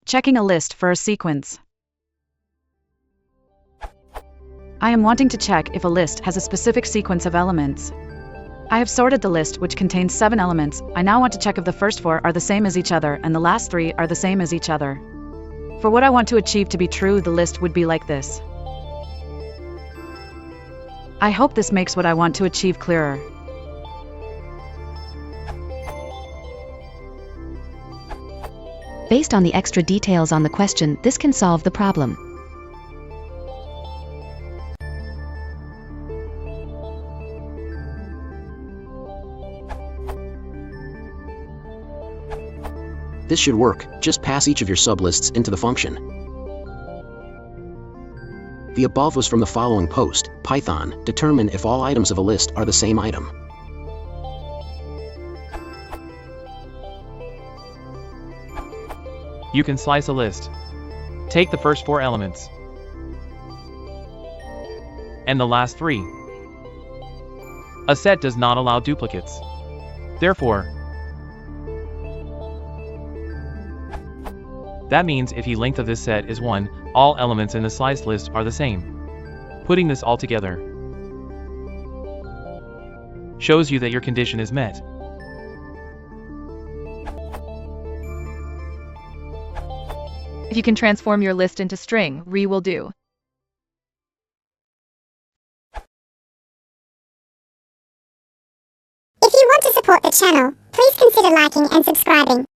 Checking a list for a sequence. I am wanting to check if a list has a specific sequence of elements. I have sorted the list, which contains 7 elements. I now want to check if the first 4 are the same as each other and the last 3 are the same as each other. For what I want to achieve to be true, the list would be like this. I hope this makes what I want to achieve clearer. Based on the extra details on the question, this can solve the problem. This should work. Just pass each of your sublists into the function. The above was from the following post. Python, determine if all items of a list are the same item. You can slice a list. Take the first 4 elements and the last 3. A set does not allow duplicates. Therefore, that means if the length of this set is 1, all elements in the sliced list are the same. Putting this all together shows you that your condition is met. If you can transform your list into string, re will do. If you want to support the channel, please consider liking and subscribing.